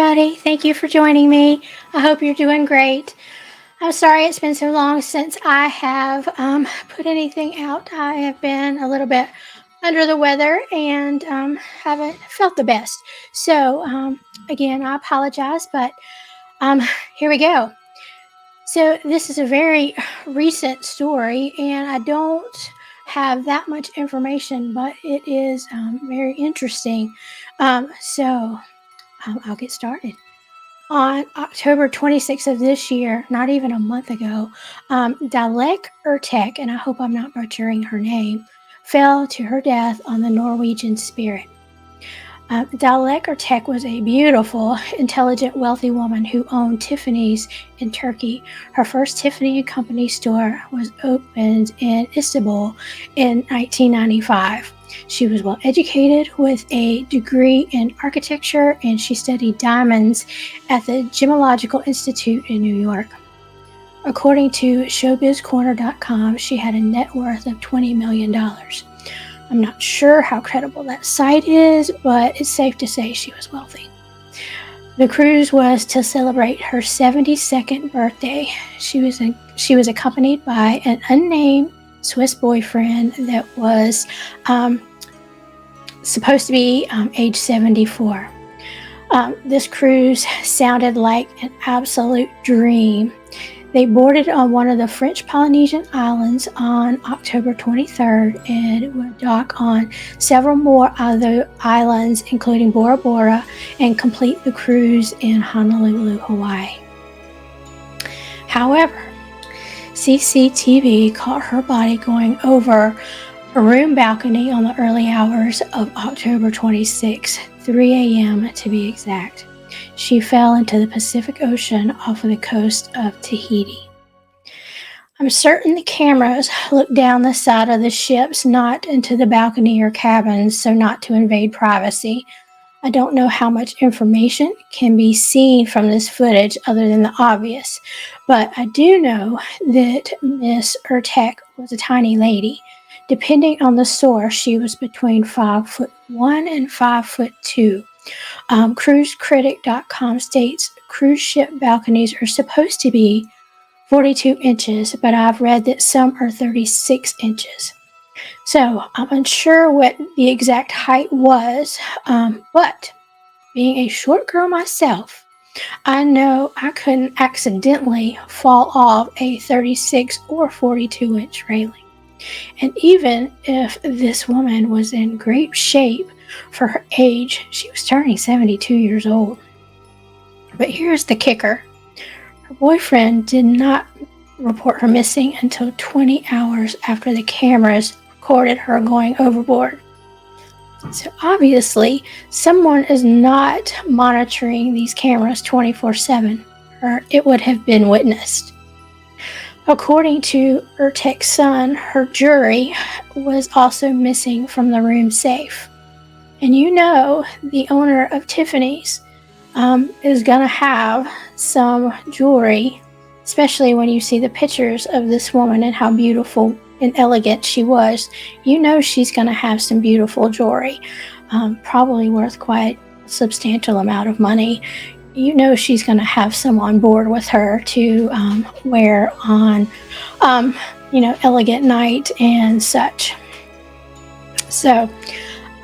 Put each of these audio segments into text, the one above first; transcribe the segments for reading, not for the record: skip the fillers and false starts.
everybody. Thank you for joining me. I hope you're doing great. I'm sorry it's been so long since I have put anything out. I have been a little bit under the weather and haven't felt the best. So, again, I apologize, but here we go. So, this is a very recent story, and I don't have that much information, but it is very interesting. I'll get started. On October 26th of this year, not even a month ago, Dilek Ertek, and I hope I'm not butchering her name, fell to her death on the Norwegian Spirit. Dilek Ertek was a beautiful, intelligent, wealthy woman who owned Tyffany's in Turkey. Her first Tyffany & Company store was opened in Istanbul in 1995. She was well educated with a degree in architecture, and she studied diamonds at the Gemological Institute in New York. According to ShowBizCorner.com, she had a net worth of $20 million. I'm not sure how credible that site is, but it's safe to say she was wealthy. The cruise was to celebrate her 72nd birthday. She was accompanied by an unnamed Swiss boyfriend that was supposed to be age 74. This cruise sounded like an absolute dream. They boarded on one of the French Polynesian islands on October 23rd and would dock on several more other islands, including Bora Bora, and complete the cruise in Honolulu, Hawaii. However, CCTV caught her body going over a room balcony on the early hours of October 26, 3 a.m. to be exact. She fell into the Pacific Ocean off of the coast of Tahiti. I'm certain the cameras looked down the side of the ships, not into the balcony or cabins, so not to invade privacy. I don't know how much information can be seen from this footage other than the obvious, but I do know that Miss Ertek was a tiny lady. Depending on the source, she was between 5'1" and 5'2". CruiseCritic.com states cruise ship balconies are supposed to be 42 inches, but I've read that some are 36 inches. So I'm unsure what the exact height was, but being a short girl myself, I know I couldn't accidentally fall off a 36 or 42 inch railing. And even if this woman was in great shape for her age, she was turning 72 years old. But here's the kicker. Her boyfriend did not report her missing until 20 hours after the cameras recorded her going overboard. So obviously, someone is not monitoring these cameras 24/7, or it would have been witnessed. According to Ertek's son, her jewelry was also missing from the room safe. And you know the owner of Tiffany's is going to have some jewelry, especially when you see the pictures of this woman and how beautiful and elegant she was. You know she's going to have some beautiful jewelry, probably worth quite a substantial amount of money. You know she's going to have some on board with her to wear on, elegant night and such. So,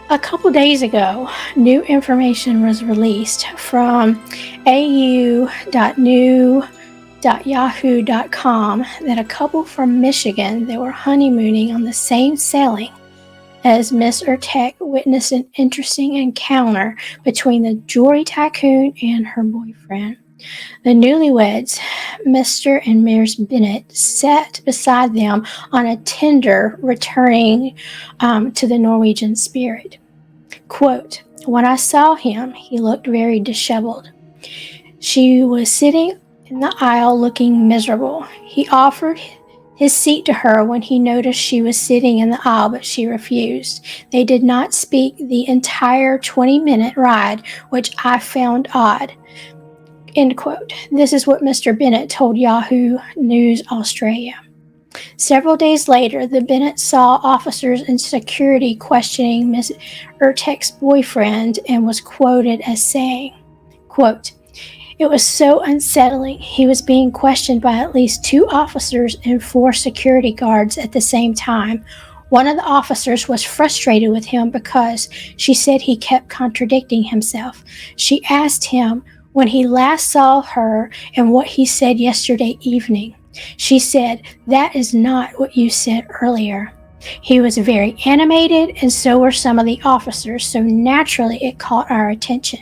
a couple days ago, new information was released from au.new.yahoo.com that a couple from Michigan that were honeymooning on the same sailing as Miss Ertek witnessed an interesting encounter between the jewelry tycoon and her boyfriend. The newlyweds, Mr. and Ms. Bennett, sat beside them on a tender returning to the Norwegian Spirit. Quote, "When I saw him, he looked very disheveled. She was sitting in the aisle looking miserable. He offered his seat to her when he noticed she was sitting in the aisle, but she refused. They did not speak the entire 20-minute ride, which I found odd." End quote. This is what Mr. Bennett told Yahoo News Australia. Several days later, the Bennett saw officers in security questioning Ms. Ertek's boyfriend and was quoted as saying, Quote, "It was so unsettling. He was being questioned by at least 2 officers and 4 security guards at the same time. One of the officers was frustrated with him because she said he kept contradicting himself. She asked him when he last saw her and what he said yesterday evening. She said, 'That is not what you said earlier.' He was very animated, and so were some of the officers, so naturally it caught our attention.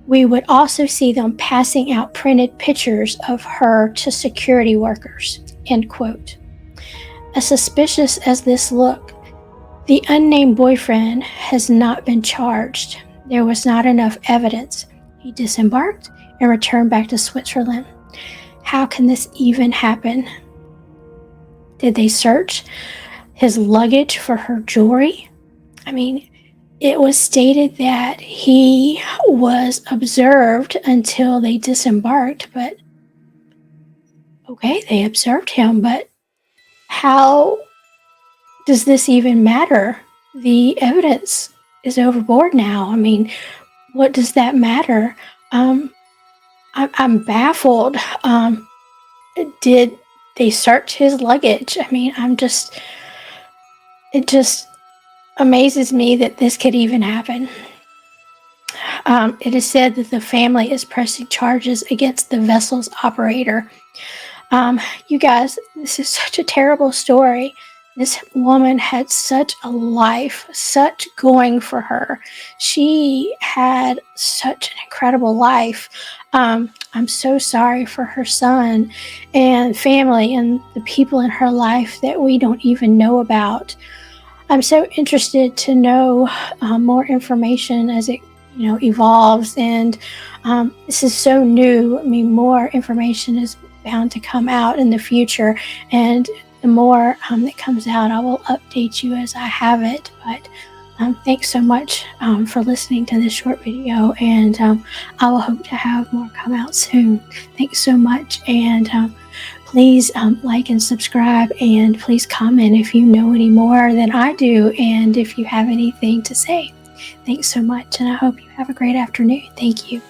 We would also see them passing out printed pictures of her to security workers." End quote. As suspicious as this looked, the unnamed boyfriend has not been charged. There was not enough evidence. He disembarked and returned back to Switzerland. How can this even happen? Did they search his luggage for her jewelry? I mean, it was stated that he was observed until they disembarked, but okay, they observed him, but how does this even matter? The evidence is overboard now. I mean, what does that matter? I'm baffled. Did they search his luggage? I mean, it just amazes me that this could even happen. It is said that the family is pressing charges against the vessel's operator. You guys, this is such a terrible story. This woman had such a life, such going for her. She had such an incredible life. I'm so sorry for her son and family and the people in her life that we don't even know about. I'm so interested to know more information as it evolves, and this is so new. I mean, more information is bound to come out in the future, and the more that comes out, I will update you as I have it. But thanks so much for listening to this short video, and I will hope to have more come out soon. Thanks so much, and please like and subscribe, and please comment if you know any more than I do, and if you have anything to say. Thanks so much, and I hope you have a great afternoon. Thank you.